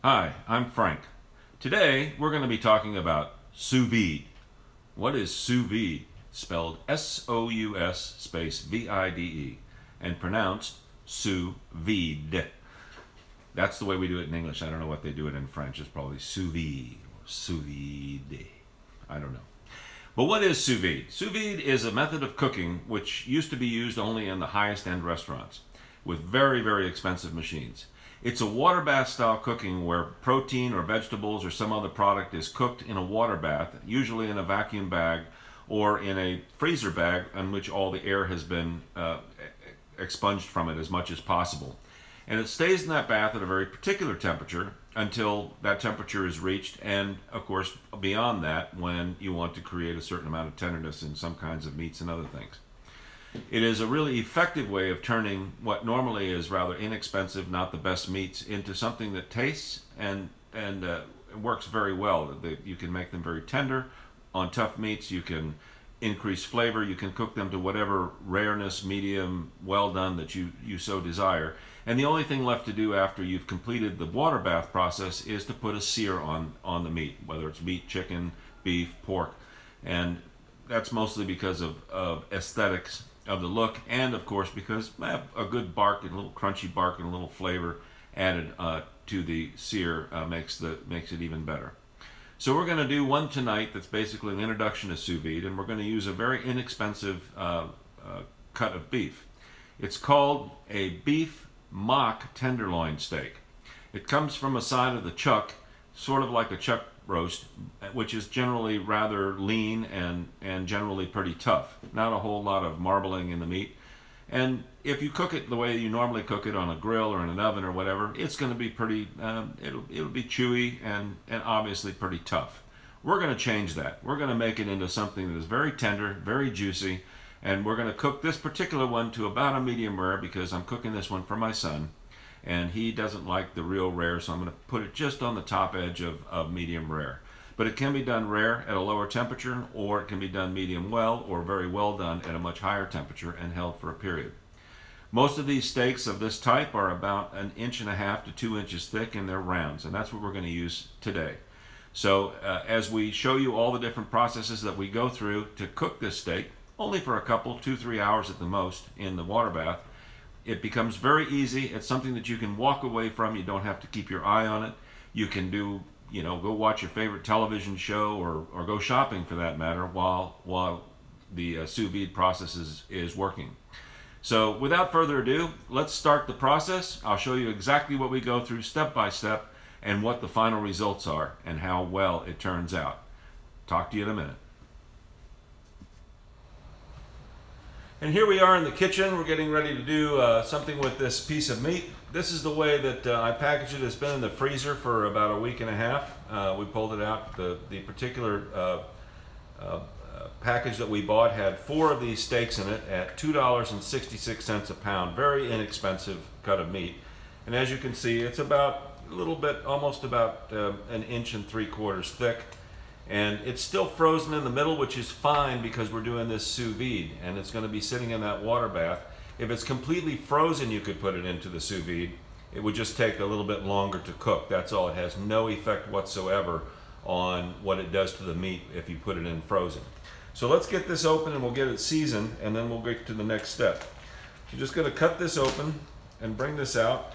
Hi, I'm Frank. Today we're going to be talking about sous vide. What is sous vide? Spelled S-O-U-S space V-I-D-E and pronounced sous vide. That's the way we do it in English. I don't know what they do it in French. It's probably sous vide or sous vide. I don't know. But what is sous vide? Sous vide is a method of cooking which used to be used only in the highest end restaurants with very, very expensive machines. It's a water bath style cooking where protein or vegetables or some other product is cooked in a water bath, usually in a vacuum bag or in a freezer bag in which all the air has been expunged from it as much as possible. And it stays in that bath at a very particular temperature until that temperature is reached, and of course beyond that when you want to create a certain amount of tenderness in some kinds of meats and other things. It is a really effective way of turning what normally is rather inexpensive, not the best meats, into something that tastes and works very well. You can make them very tender. On tough meats, you can increase flavor. You can cook them to whatever rareness, medium, well done that you so desire. And the only thing left to do after you've completed the water bath process is to put a sear on the meat, whether it's meat, chicken, beef, pork. And that's mostly because of aesthetics of the look, and of course because a good bark and a little crunchy bark and a little flavor added to the sear makes it even better. So we're going to do one tonight that's basically an introduction to sous vide, and we're going to use a very inexpensive cut of beef. It's called a beef mock tenderloin steak. It comes from a side of the chuck, sort of like a chuck roast, which is generally rather lean and generally pretty tough. Not a whole lot of marbling in the meat. And if you cook it the way you normally cook it on a grill or in an oven or whatever, it's going to be pretty, it'll be chewy and obviously pretty tough. We're going to change that. We're going to make it into something that is very tender, very juicy, and we're going to cook this particular one to about a medium rare because I'm cooking this one for my son. And he doesn't like the real rare, so I'm going to put it just on the top edge of medium rare. But it can be done rare at a lower temperature, or it can be done medium well or very well done at a much higher temperature and held for a period. Most of these steaks of this type are about 1.5 inches to 2 inches thick, and they're rounds, and that's what we're going to use today. So as we show you all the different processes that we go through to cook this steak, only for a couple, 2-3 hours at the most in the water bath, it becomes very easy. It's something that you can walk away from. You don't have to keep your eye on it. You can do, go watch your favorite television show or go shopping for that matter while the sous vide process is working. So without further ado, let's start the process. I'll show you exactly what we go through step by step and what the final results are and how well it turns out. Talk to you in a minute. And here we are in the kitchen. We're getting ready to do something with this piece of meat. This is the way that I packaged it. It's been in the freezer for about 1.5 weeks. We pulled it out. The particular package that we bought had 4 of these steaks in it at $2.66 a pound. Very inexpensive cut of meat. And as you can see, it's about a little bit, almost about 1 3/4 inches thick. And it's still frozen in the middle, which is fine because we're doing this sous vide and it's going to be sitting in that water bath. If it's completely frozen, you could put it into the sous vide. It would just take a little bit longer to cook. That's all. It has no effect whatsoever on what it does to the meat if you put it in frozen. So let's get this open and we'll get it seasoned, and then we'll get to the next step. So just going to cut this open and bring this out.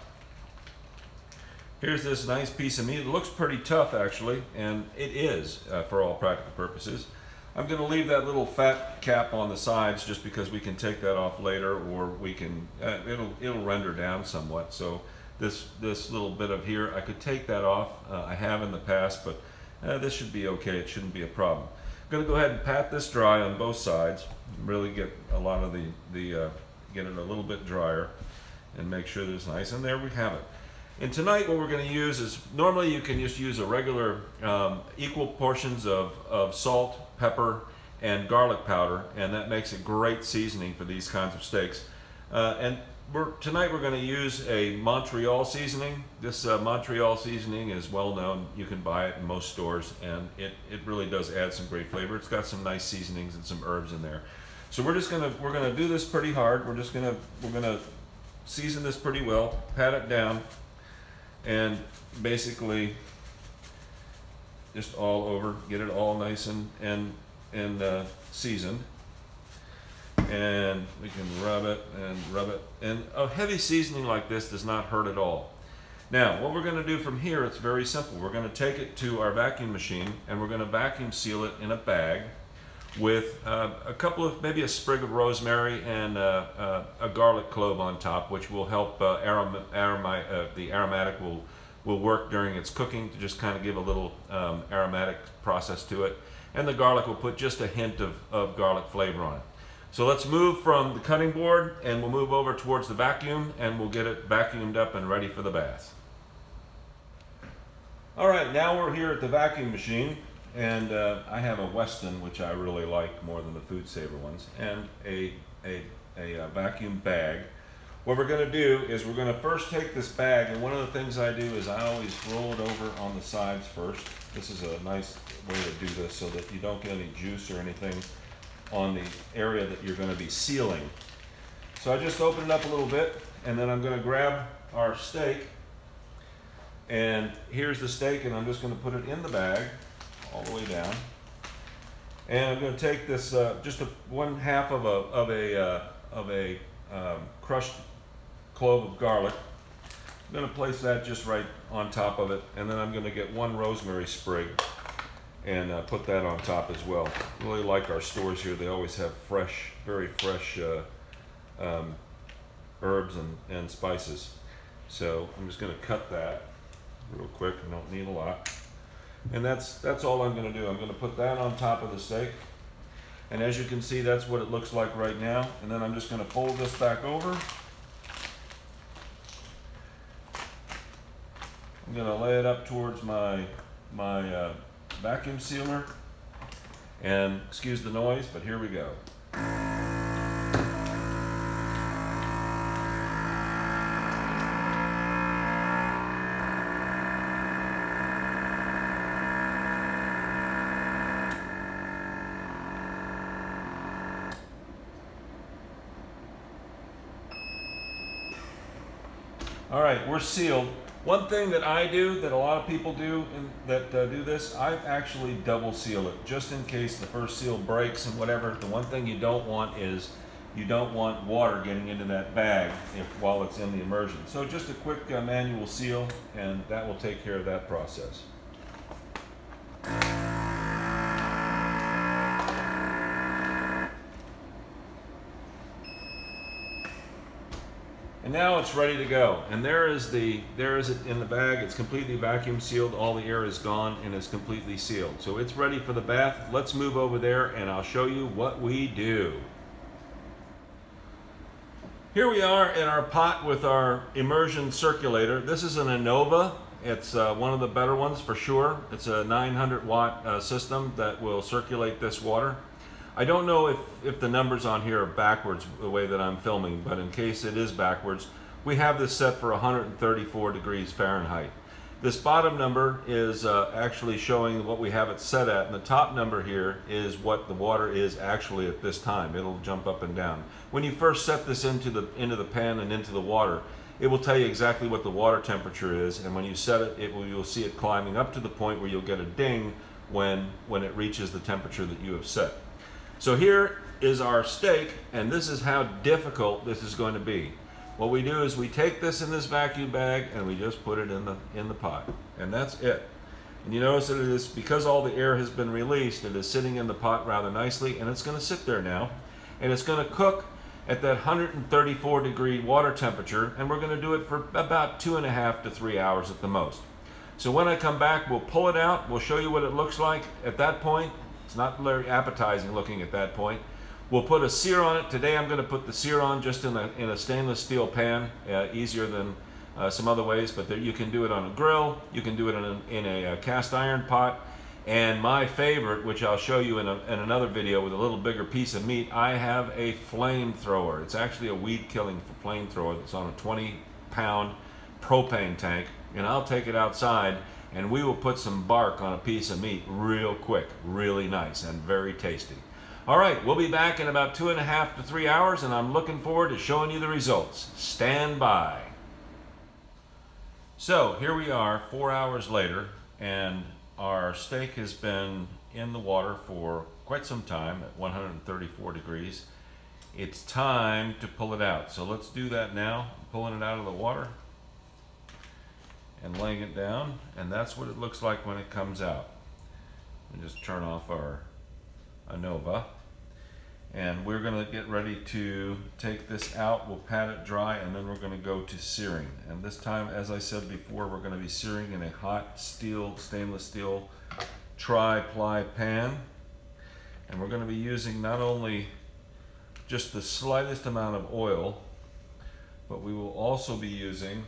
Here's this nice piece of meat. It looks pretty tough actually, and it is for all practical purposes. I'm going to leave that little fat cap on the sides just because we can take that off later, or we can it'll render down somewhat. So this little bit of here, I could take that off. I have in the past, but this should be okay. It shouldn't be a problem. I'm going to go ahead and pat this dry on both sides. Really get a lot of get it a little bit drier and make sure that it's nice. And there we have it. And tonight what we're going to use is, normally you can just use a regular equal portions of salt, pepper, and garlic powder, and that makes a great seasoning for these kinds of steaks. And tonight we're going to use a Montreal seasoning. This Montreal seasoning is well known. You can buy it in most stores, and it really does add some great flavor. It's got some nice seasonings and some herbs in there. So we're gonna do this pretty hard. We're gonna season this pretty well, pat it down. and basically just all over, get it all nice and seasoned. And we can rub it and rub it. And a heavy seasoning like this does not hurt at all. Now, what we're going to do from here, it's very simple. We're going to take it to our vacuum machine and we're going to vacuum seal it in a bag with a couple of, maybe a sprig of rosemary and a garlic clove on top, which will help the aromatic will work during its cooking to just kind of give a little aromatic process to it. And the garlic will put just a hint of garlic flavor on it. So let's move from the cutting board and we'll move over towards the vacuum and we'll get it vacuumed up and ready for the bath. All right, now we're here at the vacuum machine, and I have a Weston, which I really like more than the Food Saver ones, and a vacuum bag. What we're going to do is we're going to first take this bag, and one of the things I do is I always roll it over on the sides first. This is a nice way to do this so that you don't get any juice or anything on the area that you're going to be sealing. So I just open it up a little bit, and then I'm going to grab our steak, and here's the steak, and I'm just going to put it in the bag all the way down. And I'm going to take this just one half of a crushed clove of garlic. I'm going to place that just right on top of it, and then I'm going to get one rosemary sprig and put that on top as well. Really like our stores here. They always have fresh, very fresh herbs and spices. So I'm just going to cut that real quick. I don't need a lot. And that's all I'm going to do. I'm going to put that on top of the steak. And as you can see, that's what it looks like right now. And then I'm just going to fold this back over. I'm going to lay it up towards my vacuum sealer. And excuse the noise, but here we go. All right, we're sealed. One thing that I do, that a lot of people do, that do this, I actually double seal it, just in case the first seal breaks and whatever. The one thing you don't want is, you don't want water getting into that bag while it's in the immersion. So just a quick manual seal, and that will take care of that process. And now it's ready to go. And there is it in the bag. It's completely vacuum sealed. All the air is gone and it's completely sealed. So it's ready for the bath. Let's move over there and I'll show you what we do. Here we are in our pot with our immersion circulator. This is an Innova. It's one of the better ones for sure. It's a 900 watt system that will circulate this water. I don't know if the numbers on here are backwards the way that I'm filming, but in case it is backwards, we have this set for 134 degrees Fahrenheit. This bottom number is actually showing what we have it set at, and the top number here is what the water is actually at this time. It'll jump up and down. When you first set this into the pan and into the water, it will tell you exactly what the water temperature is, and when you set it, you'll see it climbing up to the point where you'll get a ding when it reaches the temperature that you have set. So here is our steak, and this is how difficult this is going to be. What we do is we take this in this vacuum bag and we just put it in the pot, and that's it. And you notice that it is, because all the air has been released, it is sitting in the pot rather nicely, and it's going to sit there now, and it's going to cook at that 134 degree water temperature, and we're going to do it for about 2.5 to 3 hours at the most. So when I come back, we'll pull it out, we'll show you what it looks like at that point. It's not very appetizing looking at that point. We'll put a sear on it. Today I'm going to put the sear on just in a stainless steel pan, easier than some other ways, but you can do it on a grill, you can do it in a cast iron pot, and my favorite, which I'll show you in another video with a little bigger piece of meat, I have a flamethrower. It's actually a weed killing flamethrower that's on a 20-pound propane tank, and I'll take it outside and we will put some bark on a piece of meat real quick, really nice and very tasty. All right, we'll be back in about 2.5 to 3 hours, and I'm looking forward to showing you the results. Stand by. So here we are 4 hours later, and our steak has been in the water for quite some time at 134 degrees. It's time to pull it out. So let's do that now. I'm pulling it out of the water and laying it down, and that's what it looks like when it comes out. We just turn off our ANOVA, and we're going to get ready to take this out. We'll pat it dry, and then we're going to go to searing. And this time, as I said before, we're going to be searing in a hot stainless steel tri-ply pan, and we're going to be using not only just the slightest amount of oil, but we will also be using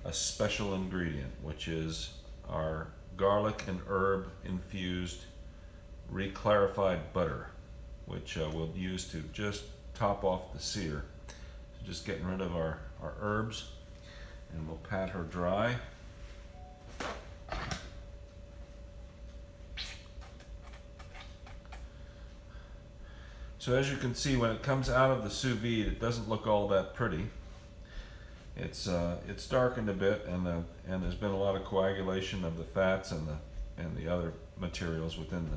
a special ingredient, which is our garlic and herb infused Clarified butter, which we'll use to just top off the sear. So just getting rid of our herbs, and we'll pat her dry. So as you can see, when it comes out of the sous vide, it doesn't look all that pretty. It's darkened a bit, and there's been a lot of coagulation of the fats and the other materials within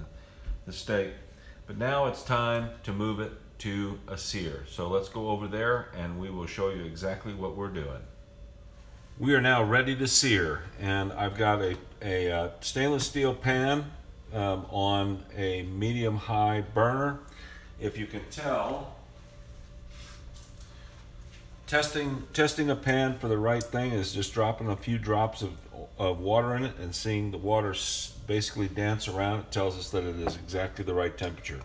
the steak. But now it's time to move it to a sear. So let's go over there, and we will show you exactly what we're doing. We are now ready to sear, and I've got a stainless steel pan on a medium-high burner. If you can tell, testing a pan for the right thing is just dropping a few drops of water in it and seeing the water basically dance around. It tells us that it is exactly the right temperature.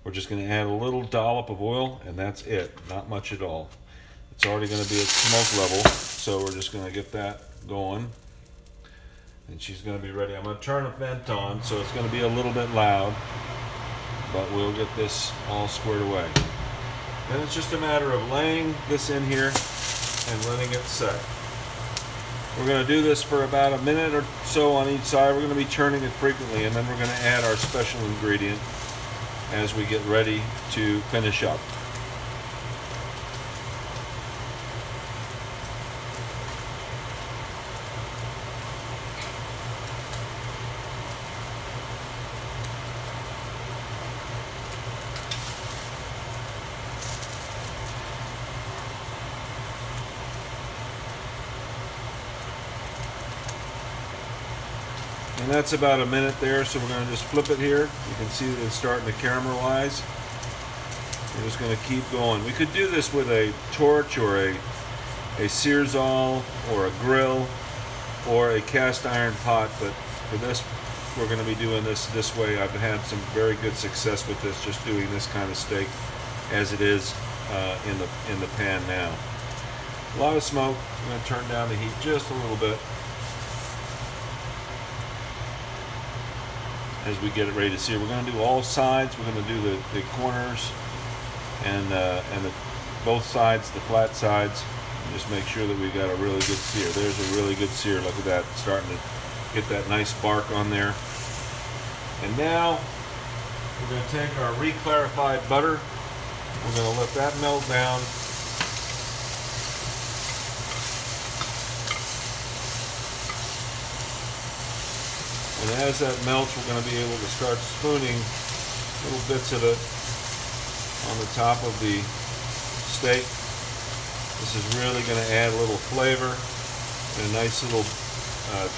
We're just going to add a little dollop of oil, and that's it. Not much at all. It's already going to be at smoke level, so we're just going to get that going. And she's going to be ready. I'm going to turn the vent on, so it's going to be a little bit loud, but we'll get this all squared away. Then it's just a matter of laying this in here and letting it set. We're going to do this for about a minute or so on each side. We're going to be turning it frequently, and then we're going to add our special ingredient as we get ready to finish up. And that's about a minute there, so we're going to just flip it here. You can see that it's starting to caramelize. We're just going to keep going. We could do this with a torch or a searzall or a grill or a cast iron pot, but for this we're going to be doing this way. I've had some very good success with this, just doing this kind of steak as it is in the pan now. A lot of smoke. I'm going to turn down the heat just a little bit as we get it ready to sear. We're going to do all sides. We're going to do the corners and both sides, the flat sides, and just make sure that we got a really good sear. There's a really good sear. Look at that, starting to get that nice bark on there. And now we're going to take our Clarified butter. We're going to let that melt down. And as that melts, we're going to be able to start spooning little bits of it on the top of the steak. This is really going to add a little flavor and a nice little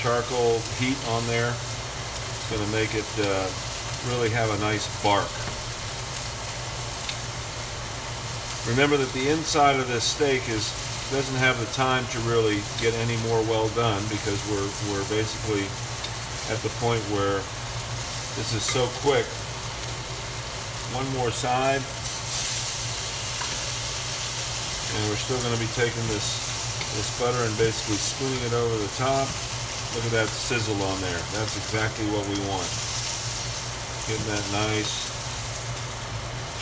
charcoal heat on there. It's going to make it really have a nice bark. Remember that the inside of this steak doesn't have the time to really get any more well done, because we're basically at the point where this is so quick. One more side, and we're still going to be taking this butter and basically spooning it over the top. Look at that sizzle on there. That's exactly what we want. Getting that nice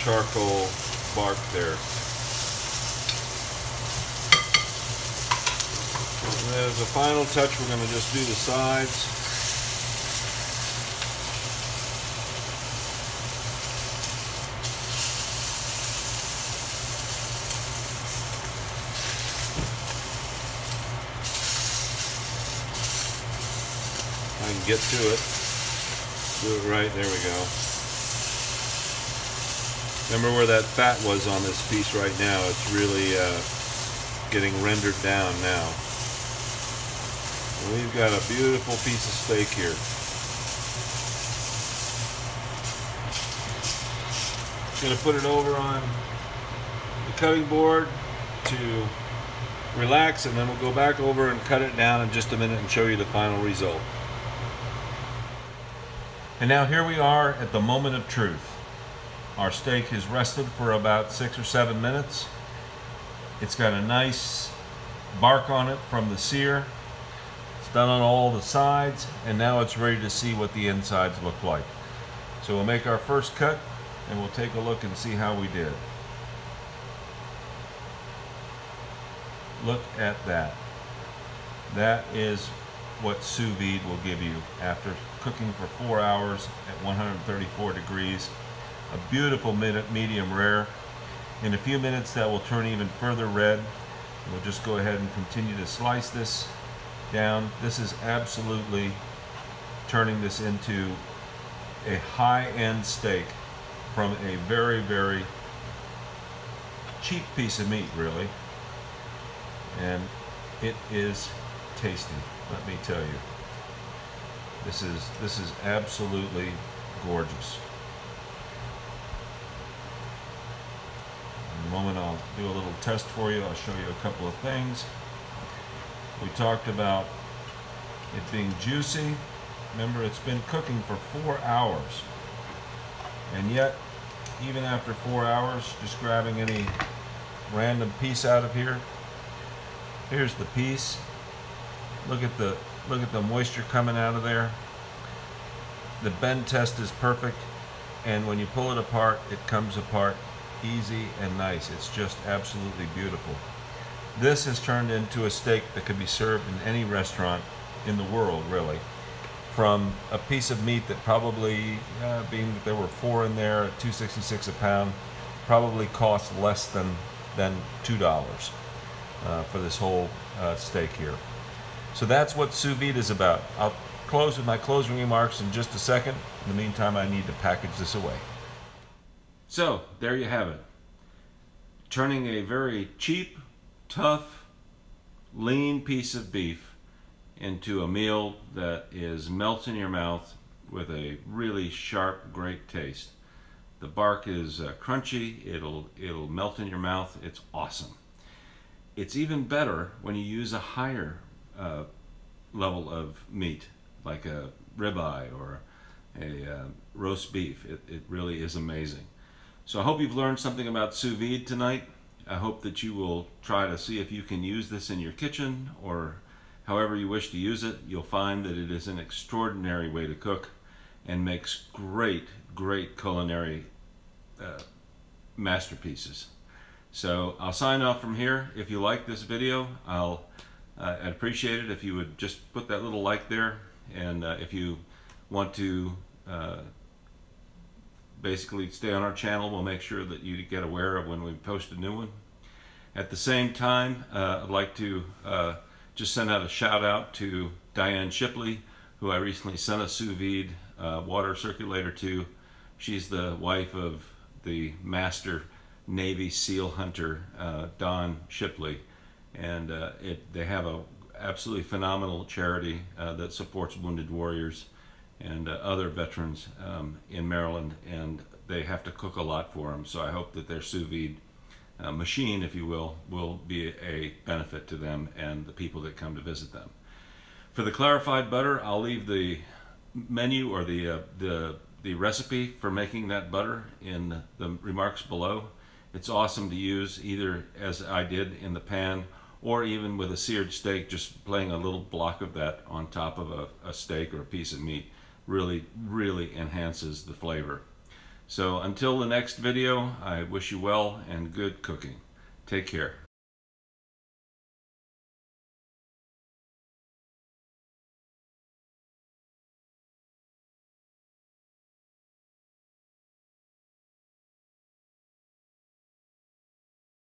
charcoal bark there. And as a final touch, we're going to just do the sides. I can get to it. Do it right, there we go. Remember where that fat was on this piece right now? It's really getting rendered down now. And we've got a beautiful piece of steak here. Going to put it over on the cutting board to relax, and then we'll go back over and cut it down in just a minute and show you the final result. And now here we are at the moment of truth. Our steak has rested for about 6 or 7 minutes. It's got a nice bark on it from the sear. It's done on all the sides, and now it's ready to see what the insides look like. So we'll make our first cut and we'll take a look and see how we did. Look at that. That is what sous vide will give you after cooking for 4 hours at 134 degrees. A beautiful medium rare. In a few minutes that will turn even further red. We'll just go ahead and continue to slice this down. This is absolutely turning this into a high-end steak from a very, very cheap piece of meat, really. And it is tasty, let me tell you. This is absolutely gorgeous. In a moment I'll do a little test for you. I'll show you a couple of things. We talked about it being juicy. Remember, it's been cooking for 4 hours. And yet, even after 4 hours, just grabbing any random piece out of here, here's the piece. Look at the moisture coming out of there. The bend test is perfect, and when you pull it apart, it comes apart easy and nice. It's just absolutely beautiful. This has turned into a steak that could be served in any restaurant in the world, really. From a piece of meat that probably, being that there were 4 in there at $2.66 a pound, probably cost less than $2 for this whole steak here. So that's what sous vide is about. I'll close with my closing remarks in just a second. In the meantime, I need to package this away. So there you have it. Turning a very cheap, tough, lean piece of beef into a meal that is melts in your mouth with a really sharp, great taste. The bark is crunchy, it'll melt in your mouth, it's awesome. It's even better when you use a higher level of meat, like a ribeye or a roast beef. It really is amazing. So I hope you've learned something about sous vide tonight. I hope that you will try to see if you can use this in your kitchen or however you wish to use it. You'll find that it is an extraordinary way to cook and makes great, great culinary masterpieces. So I'll sign off from here. If you like this video, I'd appreciate it if you would just put that little like there. And if you want to basically stay on our channel, we'll make sure that you get aware of when we post a new one. At the same time, I'd like to just send out a shout out to Diane Shipley, who I recently sent a sous vide water circulator to. She's the wife of the master Navy SEAL hunter Don Shipley, and they have a absolutely phenomenal charity that supports wounded warriors and other veterans in Maryland, and they have to cook a lot for them. So I hope that their sous vide machine, if you will be a benefit to them and the people that come to visit them. For the clarified butter, I'll leave the menu or the recipe for making that butter in the remarks below. It's awesome to use either as I did in the pan or even with a seared steak, just playing a little block of that on top of a steak or a piece of meat really, really enhances the flavor. So until the next video, I wish you well and good cooking. Take care.